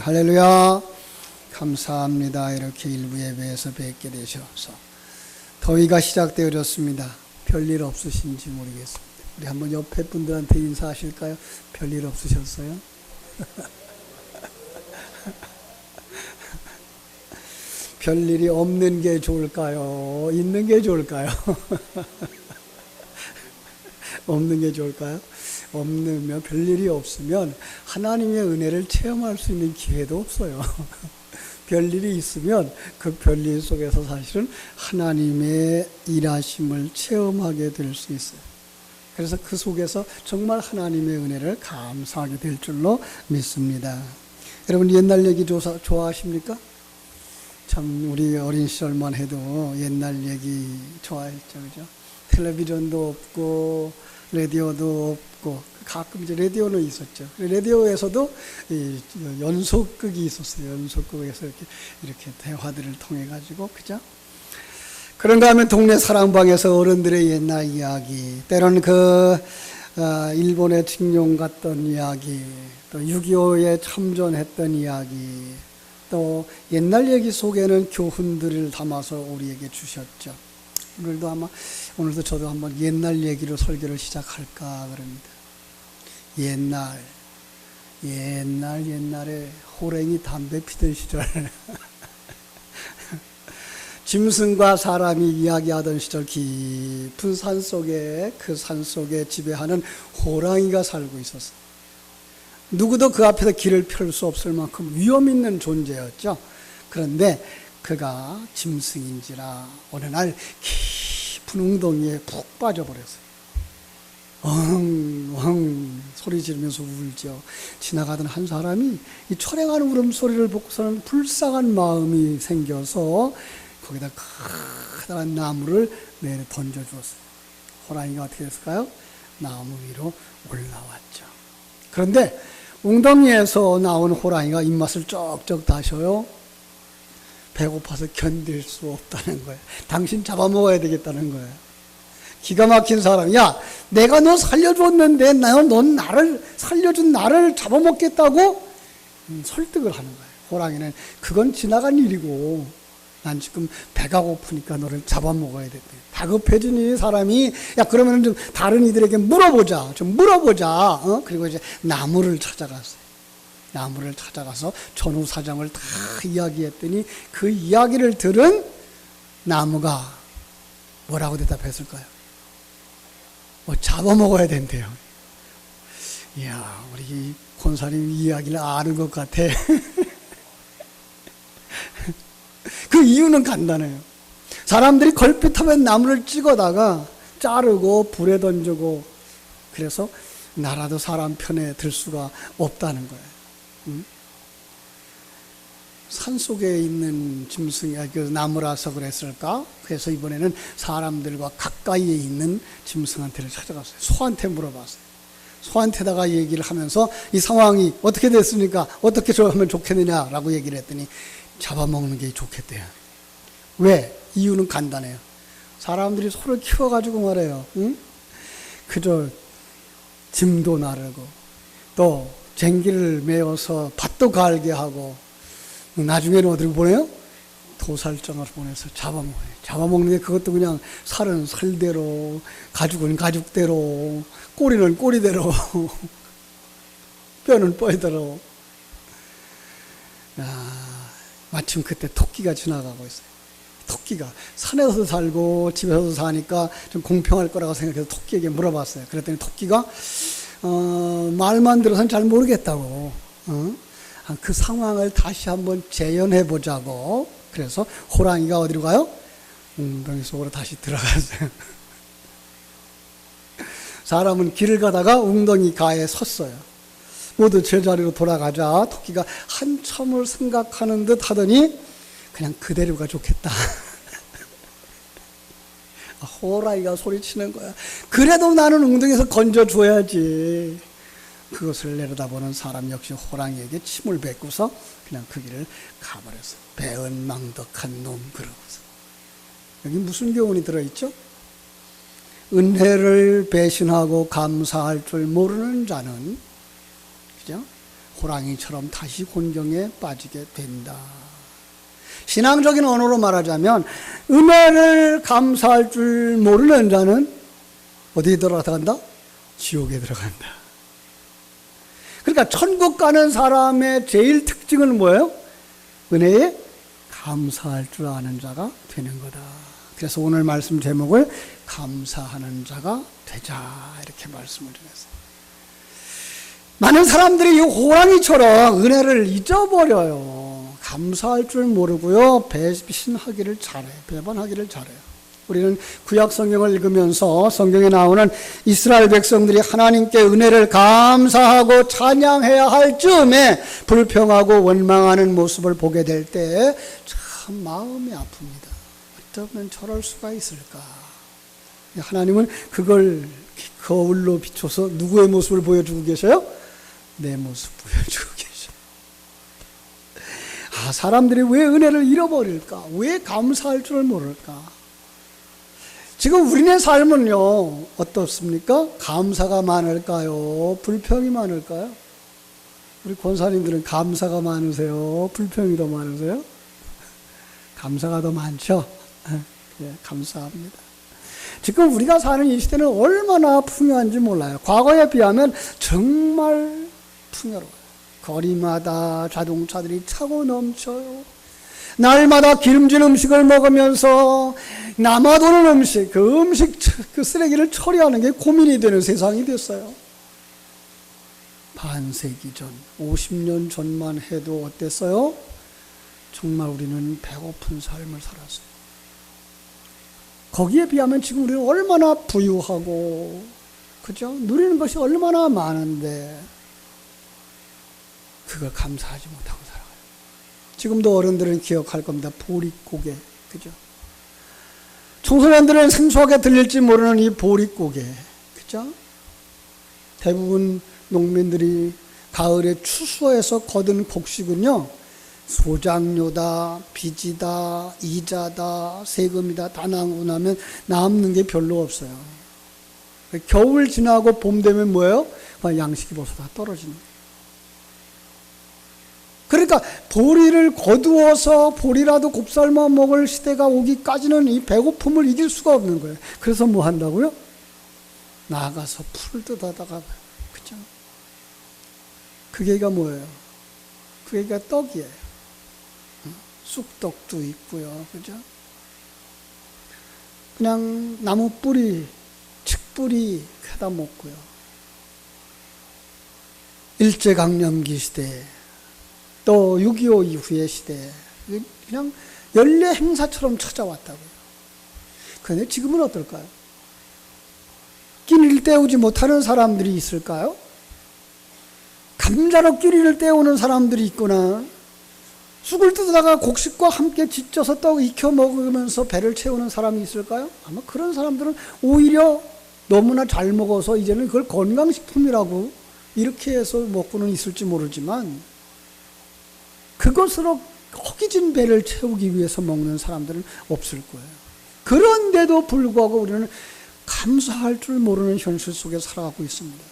할렐루야. 감사합니다. 이렇게 일부 예배에서 뵙게 되셔서. 더위가 시작되어졌습니다. 별일 없으신지 모르겠습니다. 우리 한번 옆에 분들한테 인사하실까요? 별일 없으셨어요? 별일이 없는 게 좋을까요? 있는 게 좋을까요? 없는 게 좋을까요? 없으면, 별일이 없으면 하나님의 은혜를 체험할 수 있는 기회도 없어요. 별일이 있으면 그 별일 속에서 사실은 하나님의 일하심을 체험하게 될 수 있어요. 그래서 그 속에서 정말 하나님의 은혜를 감사하게 될 줄로 믿습니다. 여러분 옛날 얘기 좋아하십니까? 참 우리 어린 시절만 해도 옛날 얘기 좋아했죠, 그죠? 텔레비전도 없고 라디오도 없고 가끔 이제 라디오는 있었죠. 라디오에서도 이 연속극이 있었어요. 연속극에서 이렇게 대화들을 통해 가지고, 그죠? 그런가 하면 동네 사랑방에서 어른들의 옛날 이야기, 때로는 일본에 징용 갔던 이야기, 또 6.25에 참전했던 이야기, 또 옛날 얘기 속에는 교훈들을 담아서 우리에게 주셨죠. 오늘도 저도 한번 옛날 얘기로 설교를 시작할까 그럽니다. 옛날에 호랭이 담배 피던 시절 짐승과 사람이 이야기하던 시절 깊은 산속에, 그 산속에 지배하는 호랑이가 살고 있었어요. 누구도 그 앞에서 길을 펼 수 없을 만큼 위험 있는 존재였죠. 그런데 그가 짐승인지라 어느 날 깊은 웅덩이에 푹 빠져버렸어요. 엉엉 소리 지르면서 울죠. 지나가던 한 사람이 이 초랭한 울음소리를 듣고서는 불쌍한 마음이 생겨서 거기다 커다란 나무를 내려 던져주었어요. 호랑이가 어떻게 됐을까요? 나무 위로 올라왔죠. 그런데 웅덩이에서 나온 호랑이가 입맛을 쩍쩍 다셔요. 배고파서 견딜 수 없다는 거예요. 당신 잡아먹어야 되겠다는 거예요. 기가 막힌 사람, 야, 내가 너 살려줬는데 넌 나를 살려준 나를 잡아먹겠다고 설득을 하는 거예요. 호랑이는 그건 지나간 일이고 난 지금 배가 고프니까 너를 잡아먹어야 된대. 다급해진 이 사람이, 야, 그러면 좀 다른 이들에게 물어보자. 그리고 이제 나무를 찾아갔어요. 나무를 찾아가서 전후 사정을 다 이야기했더니 그 이야기를 들은 나무가 뭐라고 대답했을까요? 잡아먹어야 된대요. 이야, 우리 권사님 이야기를 아는 것 같아. 그 이유는 간단해요. 사람들이 걸핏하면 나무를 찍어다가 자르고 불에 던지고, 그래서 나라도 사람 편에 들 수가 없다는 거예요. 산속에 있는 짐승이 그 나무라서 그랬을까? 그래서 이번에는 사람들과 가까이에 있는 짐승한테를 찾아갔어요. 소한테 물어봤어요. 소한테다가 얘기를 하면서 이 상황이 어떻게 됐습니까? 어떻게 하면 좋겠느냐라고 얘기를 했더니 잡아먹는 게 좋겠대요. 왜? 이유는 간단해요. 사람들이 소를 키워가지고 말해요. 그저 짐도 나르고 또 쟁기를 메어서 밭도 갈게 하고 나중에는 어디로 보내요? 도살장으로 보내서 잡아먹어요. 잡아먹는 게 그것도 그냥 살은 살대로, 가죽은 가죽대로, 꼬리는 꼬리대로, 뼈는 뼈대로. 마침 그때 토끼가 지나가고 있어요. 토끼가 산에서도 살고 집에서도 사니까 좀 공평할 거라고 생각해서 토끼에게 물어봤어요. 그랬더니 토끼가 말만 들어서는 잘 모르겠다고. 그 상황을 다시 한번 재현해 보자고. 그래서 호랑이가 어디로 가요? 웅덩이 속으로 다시 들어갔어요. 사람은 길을 가다가 웅덩이 가에 섰어요. 모두 제자리로 돌아가자 토끼가 한참을 생각하는 듯 하더니 그냥 그대로가 좋겠다. 호랑이가 소리치는 거야. 그래도 나는 웅덩이에서 건져줘야지. 그것을 내려다보는 사람 역시 호랑이에게 침을 뱉고서 그냥 그 길을 가버렸어. 배은망덕한 놈 그러고서. 여기 무슨 교훈이 들어있죠? 은혜를 배신하고 감사할 줄 모르는 자는, 그죠? 호랑이처럼 다시 곤경에 빠지게 된다. 신앙적인 언어로 말하자면 은혜를 감사할 줄 모르는 자는 어디에 들어간다? 지옥에 들어간다. 그러니까 천국 가는 사람의 제일 특징은 뭐예요? 은혜에 감사할 줄 아는 자가 되는 거다. 그래서 오늘 말씀 제목을 감사하는 자가 되자 이렇게 말씀을 드렸어요. 많은 사람들이 이 호랑이처럼 은혜를 잊어버려요. 감사할 줄 모르고요. 배신하기를 잘해요. 배반하기를 잘해요. 우리는 구약 성경을 읽으면서 성경에 나오는 이스라엘 백성들이 하나님께 은혜를 감사하고 찬양해야 할 즈음에 불평하고 원망하는 모습을 보게 될 때 참 마음이 아픕니다. 어쩌면 저럴 수가 있을까? 하나님은 그걸 거울로 비춰서 누구의 모습을 보여주고 계셔요? 내 모습 보여주고 계셔요. 아, 사람들이 왜 은혜를 잃어버릴까? 왜 감사할 줄을 모를까? 지금 우리네 삶은요, 어떻습니까? 감사가 많을까요? 불평이 많을까요? 우리 권사님들은 감사가 많으세요? 불평이 더 많으세요? 감사가 더 많죠? 예, 감사합니다. 지금 우리가 사는 이 시대는 얼마나 풍요한지 몰라요. 과거에 비하면 정말 풍요로워요. 거리마다 자동차들이 차고 넘쳐요. 날마다 기름진 음식을 먹으면서 남아도는 음식, 그 쓰레기를 처리하는 게 고민이 되는 세상이 됐어요. 반세기 전, 50년 전만 해도 어땠어요? 정말 우리는 배고픈 삶을 살았어요. 거기에 비하면 지금 우리는 얼마나 부유하고, 그죠? 누리는 것이 얼마나 많은데, 그걸 감사하지 못하고 살아가요. 지금도 어른들은 기억할 겁니다. 보릿고개, 그죠? 청소년들은 생소하게 들릴지 모르는 이 보릿고개, 그죠? 대부분 농민들이 가을에 추수해서 거둔 곡식은요, 소장료다, 빚이다, 이자다, 세금이다 다 나오고 나면 남는 게 별로 없어요. 겨울 지나고 봄 되면 뭐예요? 양식이 벌써 다 떨어지는 거예요. 그러니까 보리를 거두어서 보리라도 곱살만 먹을 시대가 오기까지는 이 배고픔을 이길 수가 없는 거예요. 그래서 뭐 한다고요? 나가서 풀 뜯어다가, 그죠? 그게가 뭐예요? 그게가 떡이에요. 쑥떡도 있고요, 그죠? 그냥 나무 뿌리, 칡뿌리 캐다 먹고요. 일제강점기 시대, 또 6.25 이후의 시대, 그냥 연례 행사처럼 찾아왔다고요. 그런데 지금은 어떨까요? 끼니를 때우지 못하는 사람들이 있을까요? 감자로 끼니를 때우는 사람들이 있거나, 쑥을 뜯다가 곡식과 함께 짓져서 떡 익혀 먹으면서 배를 채우는 사람이 있을까요? 아마 그런 사람들은 오히려 너무나 잘 먹어서 이제는 그걸 건강식품이라고 이렇게 해서 먹고는 있을지 모르지만, 그것으로 허기진 배를 채우기 위해서 먹는 사람들은 없을 거예요. 그런데도 불구하고 우리는 감사할 줄 모르는 현실 속에 살아가고 있습니다.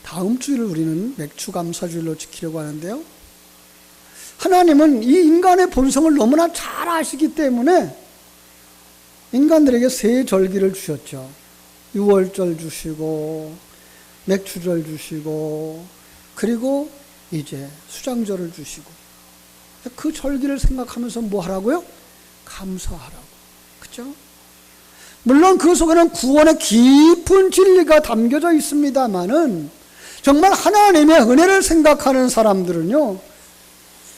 다음 주일을 우리는 맥주 감사주일로 지키려고 하는데요. 하나님은 이 인간의 본성을 너무나 잘 아시기 때문에 인간들에게 세 절기를 주셨죠. 유월절 주시고, 맥주절 주시고, 그리고 이제 수장절을 주시고, 그 절기를 생각하면서 뭐 하라고요? 감사하라고. 그죠? 물론 그 속에는 구원의 깊은 진리가 담겨져 있습니다만은, 정말 하나님의 은혜를 생각하는 사람들은요,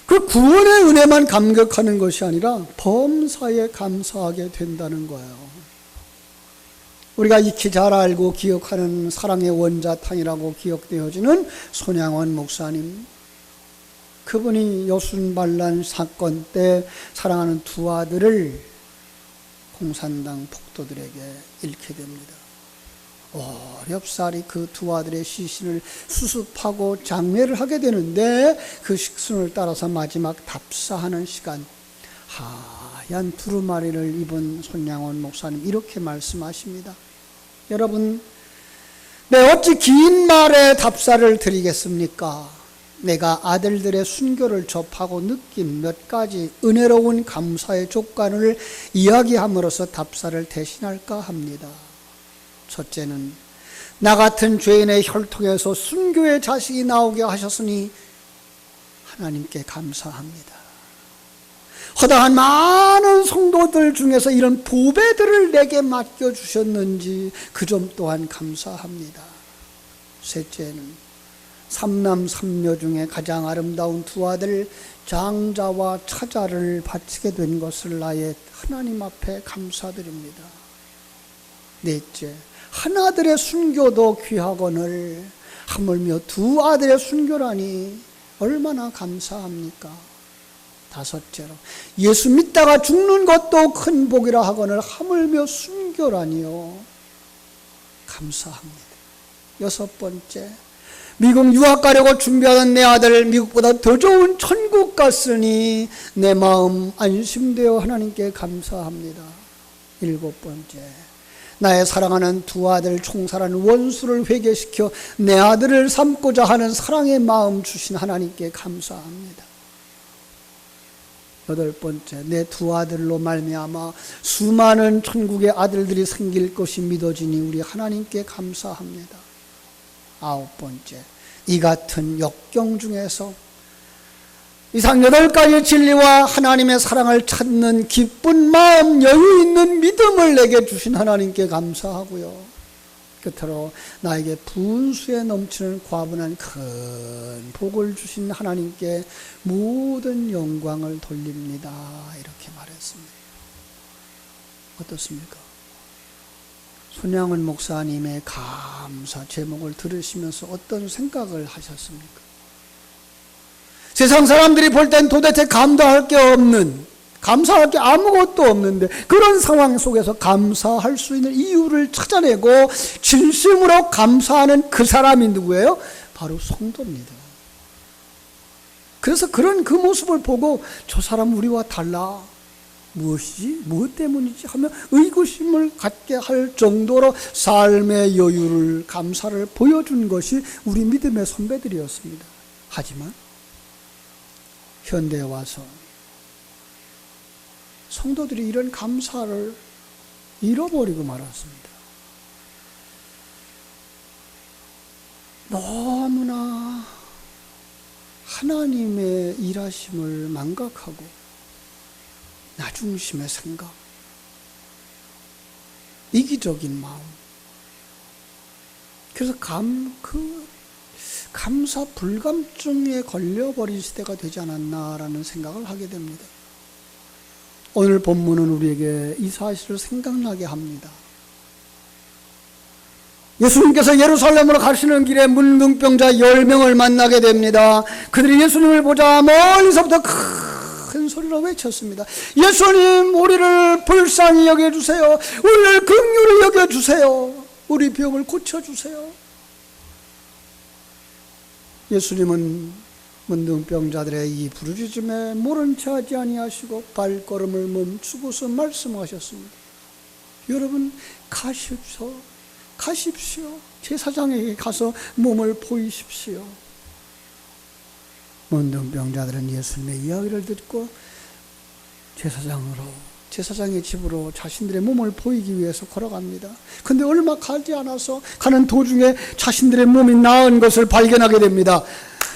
그 구원의 은혜만 감격하는 것이 아니라 범사에 감사하게 된다는 거예요. 우리가 익히 잘 알고 기억하는 사랑의 원자탕이라고 기억되어지는 손양원 목사님, 그분이 여순반란 사건 때 사랑하는 두 아들을 공산당 폭도들에게 잃게 됩니다. 어렵사리 그 두 아들의 시신을 수습하고 장례를 하게 되는데, 그 식순을 따라서 마지막 답사하는 시간, 하얀 두루마리를 입은 손양원 목사님 이렇게 말씀하십니다. 여러분, 어찌 긴 말에 답사를 드리겠습니까? 내가 아들들의 순교를 접하고 느낀 몇 가지 은혜로운 감사의 조건을 이야기함으로써 답사를 대신할까 합니다. 첫째는 나 같은 죄인의 혈통에서 순교의 자식이 나오게 하셨으니 하나님께 감사합니다. 허다한 많은 성도들 중에서 이런 보배들을 내게 맡겨주셨는지 그 점 또한 감사합니다. 셋째는 삼남 삼녀 중에 가장 아름다운 두 아들 장자와 차자를 바치게 된 것을 나의 하나님 앞에 감사드립니다. 넷째, 한 아들의 순교도 귀하거늘 하물며 두 아들의 순교라니 얼마나 감사합니까? 다섯째로 예수 믿다가 죽는 것도 큰 복이라 하거늘 하물며 순교라니요 감사합니다. 여섯 번째, 미국 유학 가려고 준비하던 내 아들 미국보다 더 좋은 천국 갔으니 내 마음 안심되어 하나님께 감사합니다. 일곱 번째, 나의 사랑하는 두 아들 총살한 원수를 회개시켜 내 아들을 삼고자 하는 사랑의 마음 주신 하나님께 감사합니다. 여덟 번째, 내 두 아들로 말미암아 수많은 천국의 아들들이 생길 것이 믿어지니 우리 하나님께 감사합니다. 아홉 번째, 이 같은 역경 중에서 이상 8가지 진리와 하나님의 사랑을 찾는 기쁜 마음, 여유 있는 믿음을 내게 주신 하나님께 감사하고요. 끝으로 나에게 분수에 넘치는 과분한 큰 복을 주신 하나님께 모든 영광을 돌립니다. 이렇게 말했습니다. 어떻습니까? 손양은 목사님의 감사 제목을 들으시면서 어떤 생각을 하셨습니까? 세상 사람들이 볼 땐 도대체 감사할 게 없는, 감사할 게 아무것도 없는데 그런 상황 속에서 감사할 수 있는 이유를 찾아내고 진심으로 감사하는 그 사람이 누구예요? 바로 성도입니다. 그래서 그런 그 모습을 보고 저 사람 우리와 달라, 무엇이지? 무엇 때문이지? 하며 의구심을 갖게 할 정도로 삶의 여유를, 감사를 보여준 것이 우리 믿음의 선배들이었습니다. 하지만 현대에 와서 성도들이 이런 감사를 잃어버리고 말았습니다. 너무나 하나님의 일하심을 망각하고 나중심의 생각, 이기적인 마음, 그래서 감사 불감증에 걸려버린 시대가 되지 않았나라는 생각을 하게 됩니다. 오늘 본문은 우리에게 이 사실을 생각나게 합니다. 예수님께서 예루살렘으로 가시는 길에 문둥병자 10명을 만나게 됩니다. 그들이 예수님을 보자 멀리서부터 큰 소리로 외쳤습니다. 예수님, 우리를 불쌍히 여겨주세요. 우리를 긍휼히 여겨주세요. 우리 병을 고쳐주세요. 예수님은 문둥병자들의 이 부르짖음에 모른 체 하지 아니하시고 발걸음을 멈추고서 말씀하셨습니다. 여러분, 가십시오. 제사장에게 가서 몸을 보이십시오. 문둥병자들은 예수님의 이야기를 듣고 제사장의 집으로 자신들의 몸을 보이기 위해서 걸어갑니다. 근데 얼마 가지 않아서 가는 도중에 자신들의 몸이 나은 것을 발견하게 됩니다.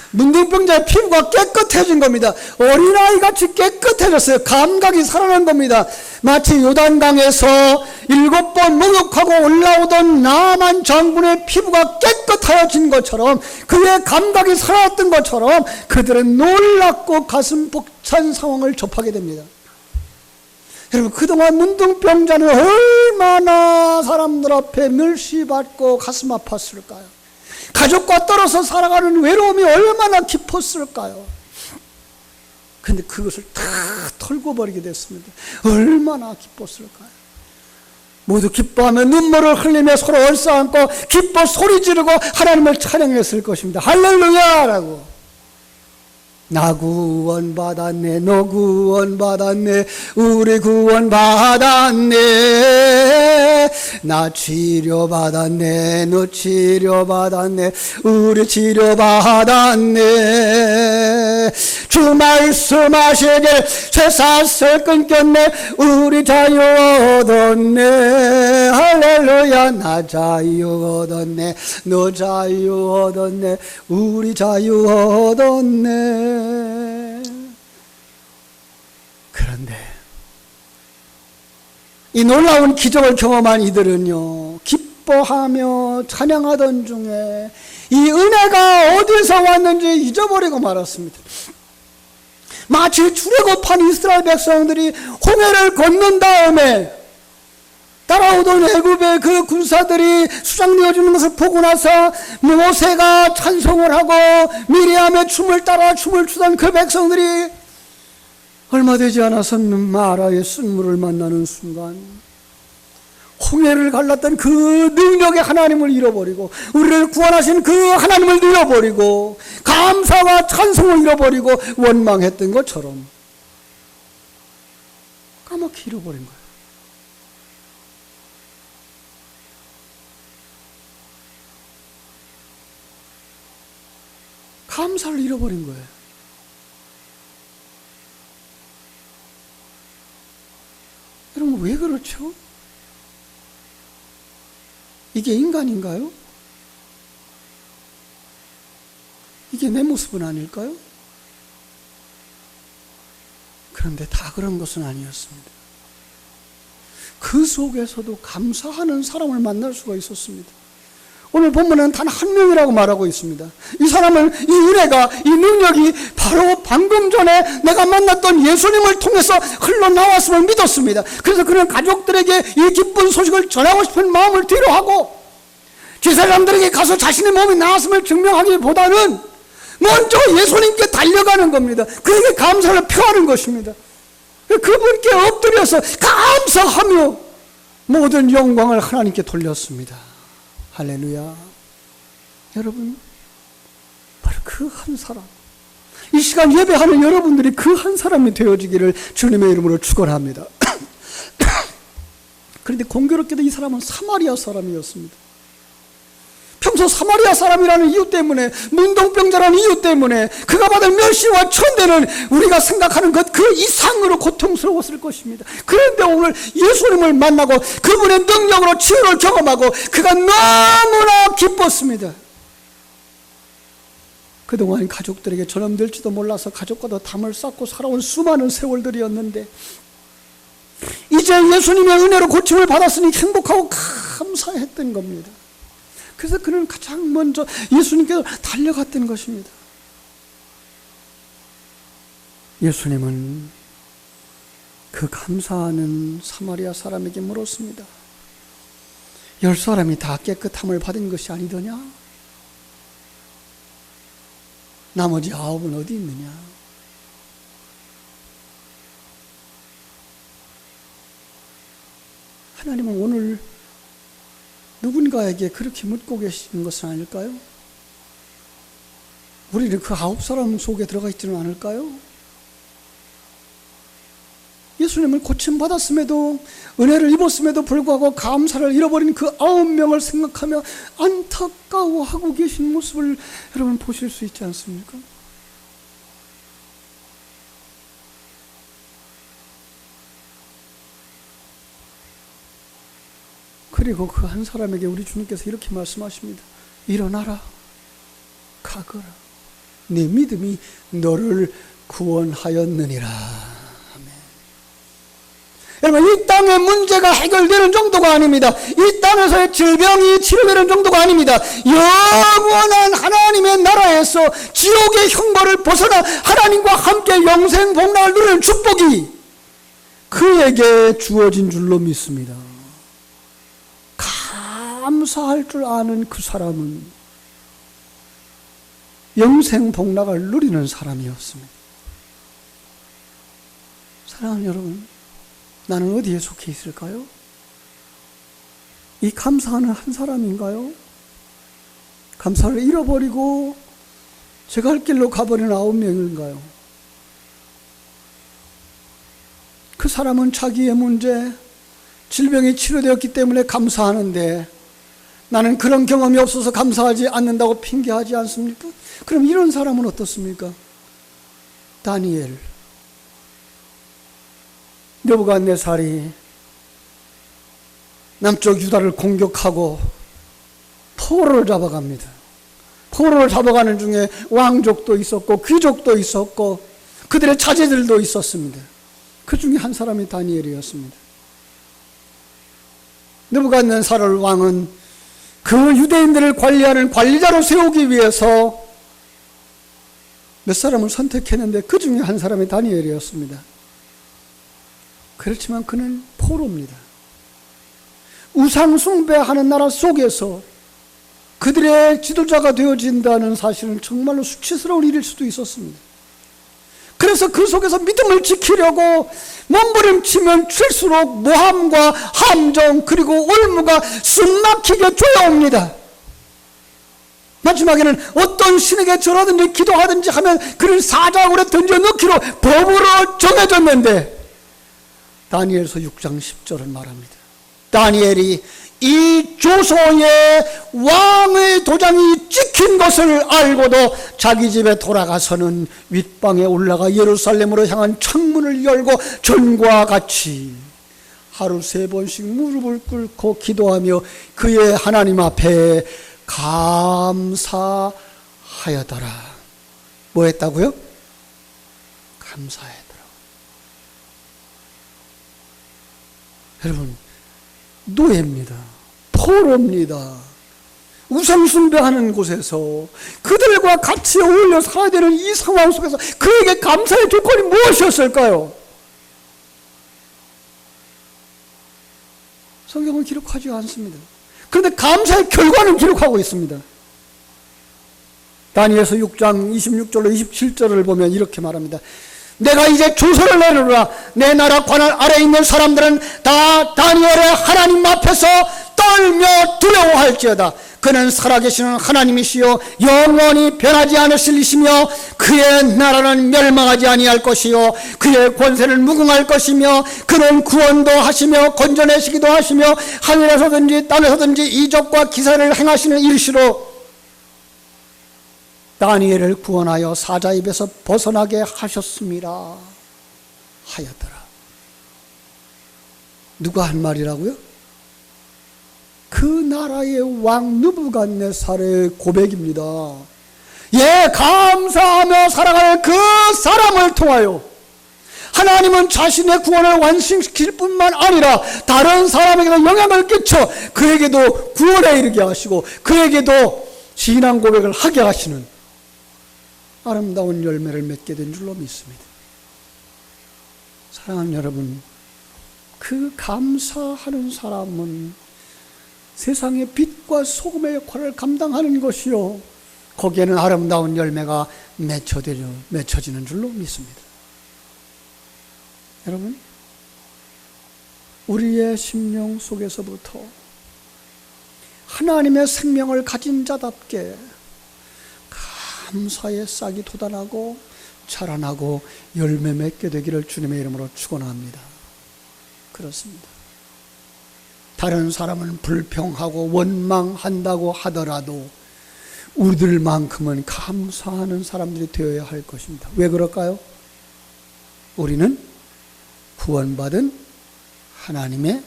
문둥병자의 피부가 깨끗해진 겁니다. 어린아이같이 깨끗해졌어요. 감각이 살아난 겁니다. 마치 요단강에서 7번 목욕하고 올라오던 나만 장군의 피부가 깨끗하여진 것처럼, 그의 감각이 살아났던 것처럼 그들은 놀랍고 가슴 벅찬 상황을 접하게 됩니다. 여러분, 그동안 문둥병자는 얼마나 사람들 앞에 멸시받고 가슴 아팠을까요? 가족과 떨어져 살아가는 외로움이 얼마나 깊었을까요? 근데 그것을 다 털고 버리게 됐습니다. 얼마나 기뻤을까요? 모두 기뻐하며 눈물을 흘리며 서로 얼싸안고 기뻐 소리 지르고 하나님을 찬양했을 것입니다. 할렐루야라고. 나 구원받았네, 너 구원받았네, 우리 구원받았네. 나 치료받았네. 너 치료받았네. 우리 치료받았네. 주 말씀하시길 쇠사슬 끊겼네. 우리 자유 얻었네. 할렐루야. 나 자유 얻었네. 너 자유 얻었네. 우리 자유 얻었네. 그런데 이 놀라운 기적을 경험한 이들은요, 기뻐하며 찬양하던 중에 이 은혜가 어디서 왔는지 잊어버리고 말았습니다. 마치 출애굽한 이스라엘 백성들이 홍해를 건넌 다음에 따라오던 애굽의 그 군사들이 수장되어 주는 것을 보고 나서 모세가 찬송을 하고 미리암의 춤을 따라 춤을 추던 그 백성들이 얼마 되지 않아서 마라의 쓴물을 만나는 순간 홍해를 갈랐던 그 능력의 하나님을 잃어버리고 우리를 구원하신 그 하나님을 잃어버리고 감사와 찬송을 잃어버리고 원망했던 것처럼 까맣게 잃어버린 거예요. 감사를 잃어버린 거예요. 여러분, 왜 그렇죠? 이게 인간인가요? 이게 내 모습은 아닐까요? 그런데 다 그런 것은 아니었습니다. 그 속에서도 감사하는 사람을 만날 수가 있었습니다. 오늘 본문은 단 한 명이라고 말하고 있습니다. 이 사람은 이 은혜가, 이 능력이 바로 방금 전에 내가 만났던 예수님을 통해서 흘러나왔음을 믿었습니다. 그래서 그는 가족들에게 이 기쁜 소식을 전하고 싶은 마음을 뒤로하고 제사장들에게 가서 자신의 몸이 나았음을 증명하기보다는 먼저 예수님께 달려가는 겁니다. 그에게 감사를 표하는 것입니다. 그분께 엎드려서 감사하며 모든 영광을 하나님께 돌렸습니다. 할렐루야. 여러분, 바로 그 한 사람, 이 시간 예배하는 여러분들이 그 한 사람이 되어지기를 주님의 이름으로 축원합니다. 그런데 공교롭게도 이 사람은 사마리아 사람이었습니다. 평소 사마리아 사람이라는 이유 때문에, 문둥병자라는 이유 때문에 그가 받은 멸시와 천대는 우리가 생각하는 것 그 이상으로 고통스러웠을 것입니다. 그런데 오늘 예수님을 만나고 그분의 능력으로 치유를 경험하고 그가 너무나 기뻤습니다. 그동안 가족들에게 전염될지도 몰라서 가족과도 담을 쌓고 살아온 수많은 세월들이었는데 이제 예수님의 은혜로 고침을 받았으니 행복하고 감사했던 겁니다. 그래서 그는 가장 먼저 예수님께로 달려갔던 것입니다. 예수님은 그 감사하는 사마리아 사람에게 물었습니다. 10사람이 다 깨끗함을 받은 것이 아니더냐? 나머지 9은 어디 있느냐? 하나님은 오늘 누군가에게 그렇게 묻고 계신 것은 아닐까요? 우리는 그 9사람 속에 들어가 있지는 않을까요? 예수님을 고침받았음에도 은혜를 입었음에도 불구하고 감사를 잃어버린 그 9명을 생각하며 안타까워하고 계신 모습을 여러분 보실 수 있지 않습니까? 그리고 그 한 사람에게 우리 주님께서 이렇게 말씀하십니다. 일어나라, 가거라. 네 믿음이 너를 구원하였느니라. 아멘. 여러분, 이 땅의 문제가 해결되는 정도가 아닙니다. 이 땅에서의 질병이 치료되는 정도가 아닙니다. 영원한 하나님의 나라에서 지옥의 형벌을 벗어나 하나님과 함께 영생 복락을 누리는 축복이 그에게 주어진 줄로 믿습니다. 감사할 줄 아는 그 사람은 영생 복락을 누리는 사람이었습니다. 사랑하는 여러분, 나는 어디에 속해 있을까요? 이 감사하는 한 사람인가요? 감사를 잃어버리고 제가 할 길로 가버린 9명인가요? 그 사람은 자기의 문제, 질병이 치료되었기 때문에 감사하는데 나는 그런 경험이 없어서 감사하지 않는다고 핑계하지 않습니까? 그럼 이런 사람은 어떻습니까? 다니엘, 느부갓네살이 남쪽 유다를 공격하고 포로를 잡아갑니다. 포로를 잡아가는 중에 왕족도 있었고 귀족도 있었고 그들의 자제들도 있었습니다. 그 중에 한 사람이 다니엘이었습니다. 느부갓네살 왕은 그 유대인들을 관리하는 관리자로 세우기 위해서 몇 사람을 선택했는데 그 중에 한 사람이 다니엘이었습니다. 그렇지만 그는 포로입니다. 우상 숭배하는 나라 속에서 그들의 지도자가 되어진다는 사실은 정말로 수치스러운 일일 수도 있었습니다. 그래서 그 속에서 믿음을 지키려고 몸부림치면 칠수록 모함과 함정 그리고 올무가 숨막히게 조여옵니다. 마지막에는 어떤 신에게 절하든지 기도하든지 하면 그를 사자굴에 던져넣기로 법으로 정해졌는데 다니엘서 6장 10절은 말합니다. 다니엘이 이 조소의 왕의 도장이 찍힌 것을 알고도 자기 집에 돌아가서는 윗방에 올라가 예루살렘으로 향한 창문을 열고 전과 같이 하루 3번씩 무릎을 꿇고 기도하며 그의 하나님 앞에 감사하였더라. 뭐 했다고요? 감사했더라. 여러분, 노예입니다. 포로입니다. 우상숭배하는 곳에서 그들과 같이 어울려 살아야 되는 이 상황 속에서 그에게 감사의 조건이 무엇이었을까요? 성경은 기록하지 않습니다. 그런데 감사의 결과는 기록하고 있습니다. 다니엘서 6장 26절로 27절을 보면 이렇게 말합니다. 내가 이제 조서를 내리노라. 내 나라 관할 아래에 있는 사람들은 다 다니엘의 하나님 앞에서 떨며 두려워할지어다. 그는 살아계시는 하나님이시요 영원히 변하지 않으실 이시며 그의 나라는 멸망하지 아니할 것이요 그의 권세는 무궁할 것이며 그는 구원도 하시며 건져내시기도 하시며 하늘에서든지 땅에서든지 이적과 기사를 행하시는 일시로 다니엘을 구원하여 사자 입에서 벗어나게 하셨습니다 하였더라. 누가 한 말이라고요? 그 나라의 왕 느부갓네살의 고백입니다. 예, 감사하며 살아갈 그 사람을 통하여 하나님은 자신의 구원을 완성시킬 뿐만 아니라 다른 사람에게도 영향을 끼쳐 그에게도 구원에 이르게 하시고 그에게도 신앙 고백을 하게 하시는 아름다운 열매를 맺게 된 줄로 믿습니다. 사랑하는 여러분, 그 감사하는 사람은 세상의 빛과 소금의 역할을 감당하는 것이요 거기에는 아름다운 열매가 맺혀지는 줄로 믿습니다. 여러분, 우리의 심령 속에서부터 하나님의 생명을 가진 자답게 감사의 싹이 돋아나고 자라나고 열매 맺게 되기를 주님의 이름으로 축원합니다. 그렇습니다. 다른 사람은 불평하고 원망한다고 하더라도 우리들만큼은 감사하는 사람들이 되어야 할 것입니다. 왜 그럴까요? 우리는 구원받은 하나님의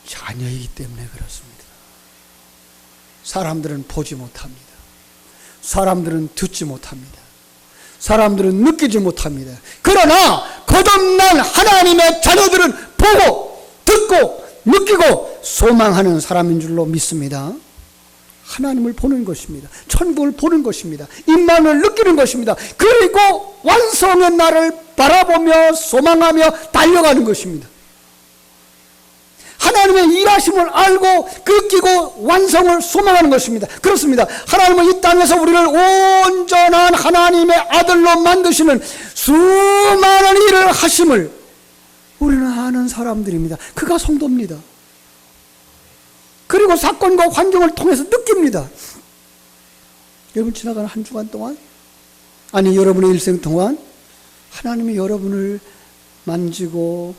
자녀이기 때문에 그렇습니다. 사람들은 보지 못합니다. 사람들은 듣지 못합니다. 사람들은 느끼지 못합니다. 그러나 거듭난 하나님의 자녀들은 보고 듣고 느끼고 소망하는 사람인 줄로 믿습니다. 하나님을 보는 것입니다. 천국을 보는 것입니다. 임만을 느끼는 것입니다. 그리고 완성의 날을 바라보며 소망하며 달려가는 것입니다. 하나님의 일하심을 알고 느끼고 완성을 소망하는 것입니다. 그렇습니다. 하나님은 이 땅에서 우리를 온전한 하나님의 아들로 만드시는 수많은 일을 하심을 우리는 아는 사람들입니다. 그가 성도입니다. 그리고 사건과 환경을 통해서 느낍니다. 여러분, 지나가는 한 주간 동안, 아니 여러분의 일생 동안 하나님이 여러분을 만지고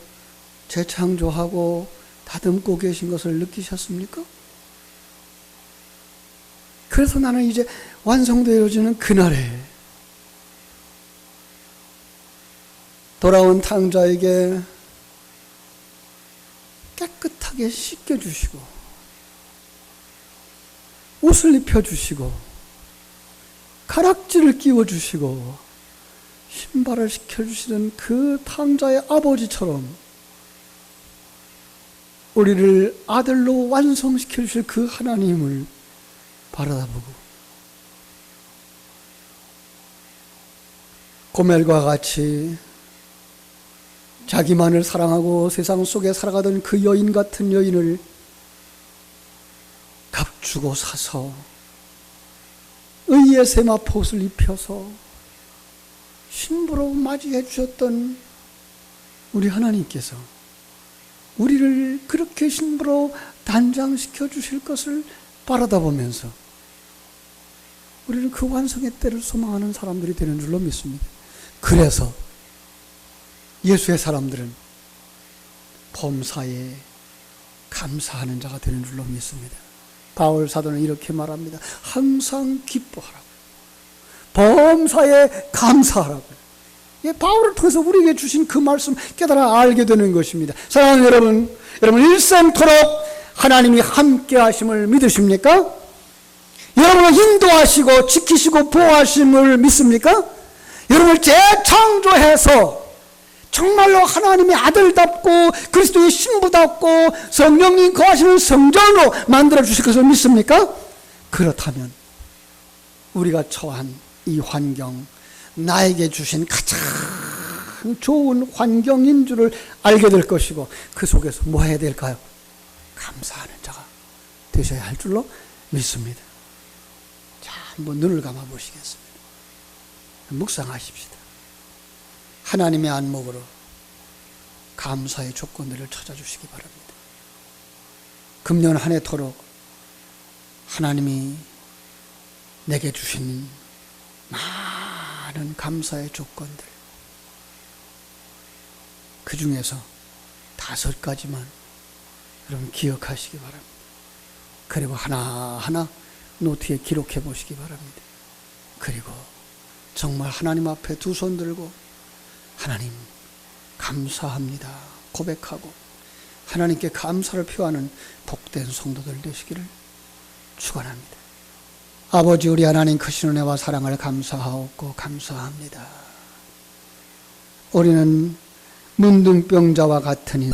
재창조하고 다듬고 계신 것을 느끼셨습니까? 그래서 나는 이제 완성되어지는 그날에 돌아온 탕자에게 깨끗하게 씻겨주시고 옷을 입혀주시고 가락지를 끼워주시고 신발을 시켜주시는 그 탕자의 아버지처럼 우리를 아들로 완성시켜 주실 그 하나님을 바라다보고 고멜과 같이 자기만을 사랑하고 세상 속에 살아가던 그 여인 같은 여인을 값주고 사서 의의 세마포옷을 입혀서 신부로 맞이해 주셨던 우리 하나님께서 우리를 그렇게 신부로 단장시켜 주실 것을 바라다보면서 우리는 그 완성의 때를 소망하는 사람들이 되는 줄로 믿습니다. 그래서 예수의 사람들은 범사에 감사하는 자가 되는 줄로 믿습니다. 바울 사도는 이렇게 말합니다. 항상 기뻐하라고, 범사에 감사하라고. 바울을 통해서 우리에게 주신 그 말씀 깨달아 알게 되는 것입니다. 사랑하는 여러분 일생토록 하나님이 함께 하심을 믿으십니까? 여러분을 인도하시고 지키시고 보호하심을 믿습니까? 여러분을 재창조해서 정말로 하나님의 아들답고 그리스도의 신부답고 성령님 거하시는 성전으로 만들어 주실 것을 믿습니까? 그렇다면 우리가 처한 이 환경, 나에게 주신 가장 좋은 환경인 줄을 알게 될 것이고 그 속에서 뭐 해야 될까요? 감사하는 자가 되셔야 할 줄로 믿습니다. 자, 한번 눈을 감아 보시겠습니다. 묵상하십시다. 하나님의 안목으로 감사의 조건들을 찾아주시기 바랍니다. 금년 한 해토록 하나님이 내게 주신 많은 감사의 조건들, 그 중에서 5가지만 여러분 기억하시기 바랍니다. 그리고 하나하나 노트에 기록해 보시기 바랍니다. 그리고 정말 하나님 앞에 두 손 들고 하나님 감사합니다 고백하고 하나님께 감사를 표하는 복된 성도들 되시기를 축원합니다. 아버지, 우리 하나님 크신 은혜와 사랑을 감사하옵고 감사합니다. 우리는 문둥병자와 같은